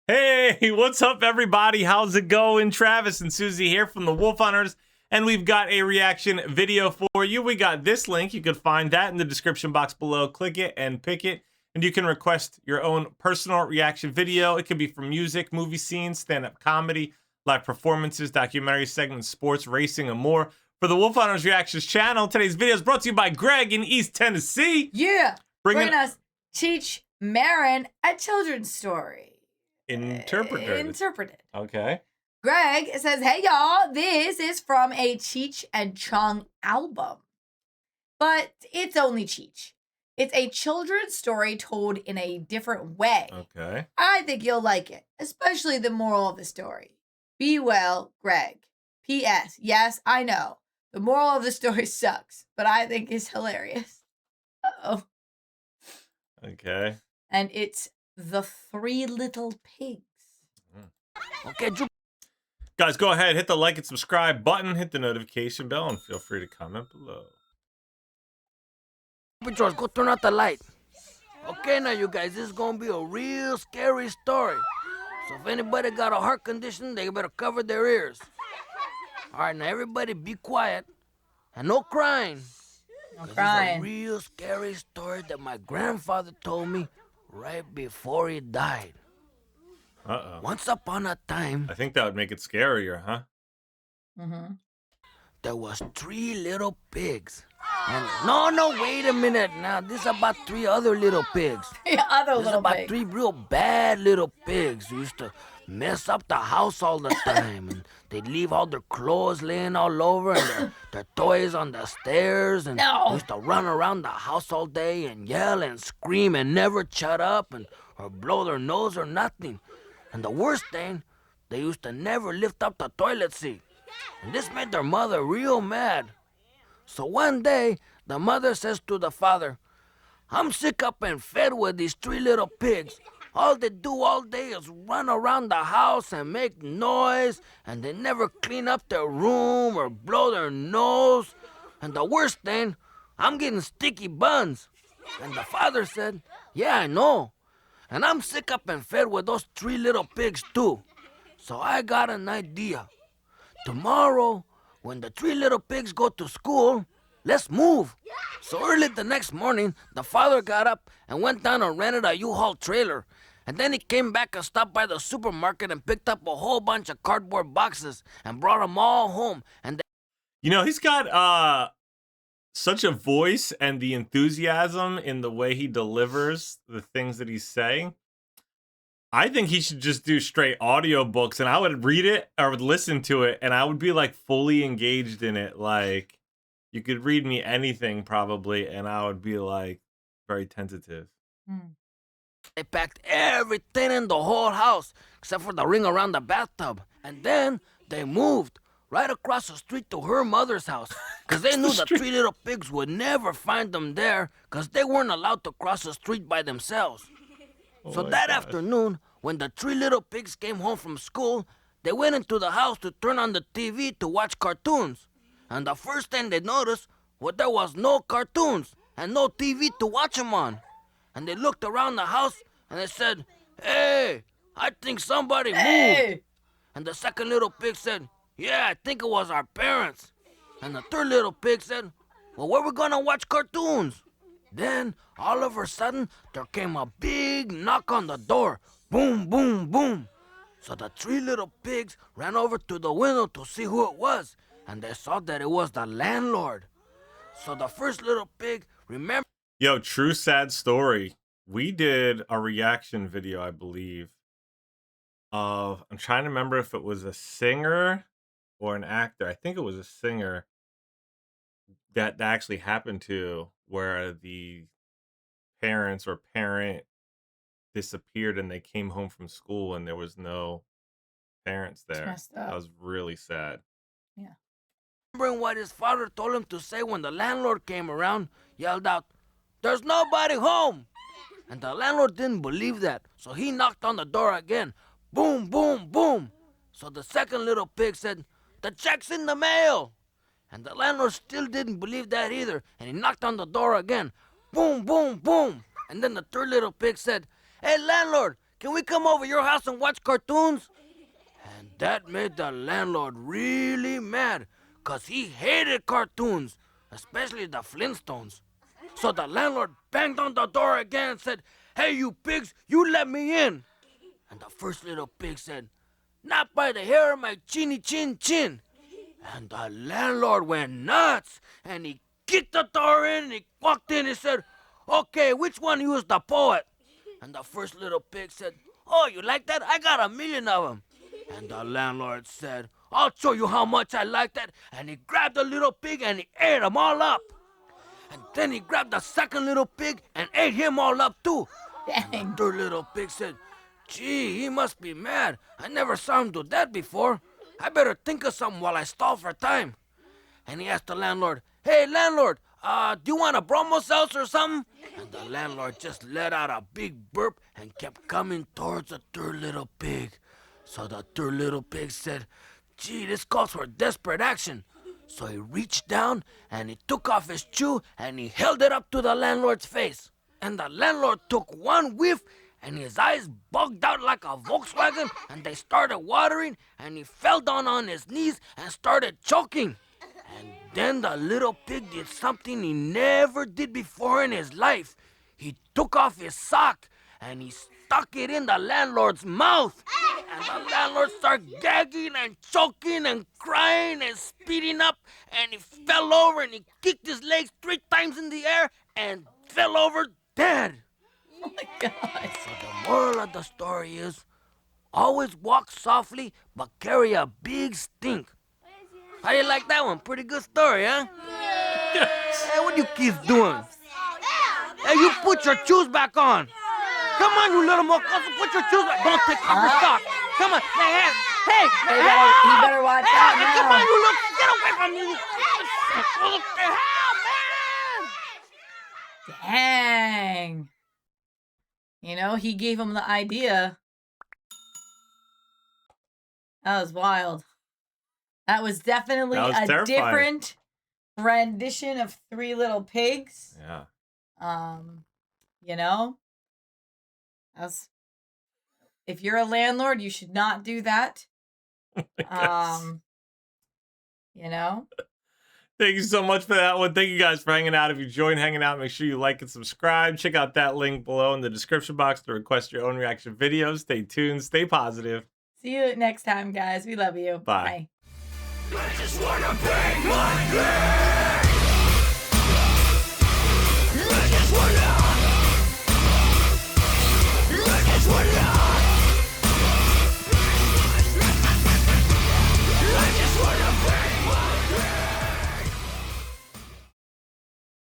Hey, what's up, everybody? How's it going? Travis and Susie here from the Wolf Hunters, and we've got a reaction video for you. We got this link. You can find that in the description box below. Click it and pick it, and you can request your own personal reaction video. It could be for music, movie scenes, stand-up comedy, live performances, documentary segments, sports, racing, and more. For the Wolf Hunters Reactions channel, today's video is brought to you by Greg in East Tennessee. Yeah, bringing us Cheech Marin, a children's story. Interpreted. Okay. Greg says, hey y'all, this is from a Cheech and Chong album. But it's only Cheech. It's a children's story told in a different way. Okay. I think you'll like it, especially the moral of the story. Be well, Greg. P.S. Yes, I know. The moral of the story sucks, but I think it's hilarious. Uh-oh. Okay. And it's The Three Little Pigs. Okay, guys, go ahead, hit the like and subscribe button, hit the notification bell, and feel free to comment below. George, go turn out the light. Okay, now you guys, this is gonna be a real scary story. So if anybody got a heart condition, they better cover their ears. All right, now everybody be quiet and no crying. No This crying. is a real scary story that my grandfather told me right before he died. Uh-oh. Once upon a time, I think that would make it scarier, huh? there was 3 little pigs. And no, wait a minute now. This is about 3 other little pigs. The other This is little about pig. 3 real bad little pigs who used to mess up the house all the time. And they'd leave all their clothes laying all over and their toys on the stairs. And No. they used to run around the house all day and yell and scream and never shut up or blow their nose or nothing. And the worst thing, they used to never lift up the toilet seat. And this made their mother real mad. So one day, the mother says to the father, I'm sick up and fed with these 3 little pigs. All they do all day is run around the house and make noise, and they never clean up their room or blow their nose. And the worst thing, I'm getting sticky buns. And the father said, yeah, I know. And I'm sick up and fed with those 3 little pigs too. So I got an idea. Tomorrow, when the 3 little pigs go to school, let's move. So early the next morning, the father got up and went down and rented a U-Haul trailer. And then he came back and stopped by the supermarket and picked up a whole bunch of cardboard boxes and brought them all home. And You know, he's got such a voice and the enthusiasm in the way he delivers the things that he's saying. I think he should just do straight audiobooks, and I would read it or would listen to it, and I would be like fully engaged in it. Like, you could read me anything probably, and I would be like very tentative. they packed everything in the whole house except for the ring around the bathtub. And then they moved right across the street to her mother's house because they knew the 3 little pigs would never find them there because they weren't allowed to cross the street by themselves. So that afternoon, when the 3 little pigs came home from school, they went into the house to turn on the TV to watch cartoons. And the first thing they noticed was there was no cartoons and no TV to watch them on. And they looked around the house and they said, hey, I think somebody moved. And the second little pig said, yeah, I think it was our parents. And the third little pig said, well, where we gonna watch cartoons? Then, all of a sudden, there came a big knock on the door. Boom, boom, boom. So the 3 little pigs ran over to the window to see who it was, and they saw that it was the landlord. So the first little pig remembered. Yo, true sad story. We did a reaction video, I believe, of, I'm trying to remember if it was a singer or an actor. I think it was a singer that actually happened to, where the parents or parent disappeared and they came home from school and there was no parents there. messed up. That was really sad. Remembering what his father told him to say when the landlord came around, yelled out, there's nobody home. And the landlord didn't believe that, so he knocked on the door again. Boom, boom, boom. So the second little pig said, the check's in the mail. And the landlord still didn't believe that either, and he knocked on the door again. Boom, boom, boom. And then the third little pig said, hey, landlord, can we come over your house and watch cartoons? And that made the landlord really mad, 'cause he hated cartoons, especially the Flintstones. So the landlord banged on the door again and said, "Hey, you pigs, you let me in." And the first little pig said, "Not by the hair of my chinny chin chin." And the landlord went nuts, and he kicked the door in, and he walked in and said, "Okay, which one of you is the poet?" And the first little pig said, "Oh, you like that? I got 1,000,000 of them." And the landlord said, "I'll show you how much I like that." And he grabbed the little pig and he ate them all up. And then he grabbed the second little pig and ate him all up too. And the third little pig said, "Gee, he must be mad. I never saw him do that before. I better think of something while I stall for time." And he asked the landlord, "Hey, landlord, do you want a bromo seltzer or something?" And the landlord just let out a big burp and kept coming towards the third little pig. So the third little pig said, "Gee, this calls for desperate action." So he reached down and he took off his shoe and he held it up to the landlord's face. And the landlord took one whiff and his eyes bugged out like a Volkswagen and they started watering and he fell down on his knees and started choking. And then the little pig did something he never did before in his life. He took off his sock and he stuck it in the landlord's mouth. And the landlord started gagging and choking and crying and speeding up. And he fell over and he kicked his legs 3 times in the air and fell over dead. Oh my God. So the moral of the story is, always walk softly but carry a big stink. How do you like that one? Pretty good story, huh? Hey, what you kids doing? Hey, you put your shoes back on. Come on, you little mocoso, put your shoes back. Don't take off your socks. Come on. Hey, hey, hey. He better watch out now. Come on, you look. Get away from me. What the hell, man? Dang. You know, he gave him the idea. That was wild. That was definitely a terrifying. different rendition of Three Little Pigs. Yeah. You know, if you're a landlord, you should not do that. You know. Thank you so much for that one. Thank you guys for hanging out. If you enjoyed hanging out, make sure you like and subscribe. Check out that link below in the description box to request your own reaction videos. Stay tuned. Stay positive. See you next time, guys. We love you. Bye. I just wanna pay my rent. I just wanna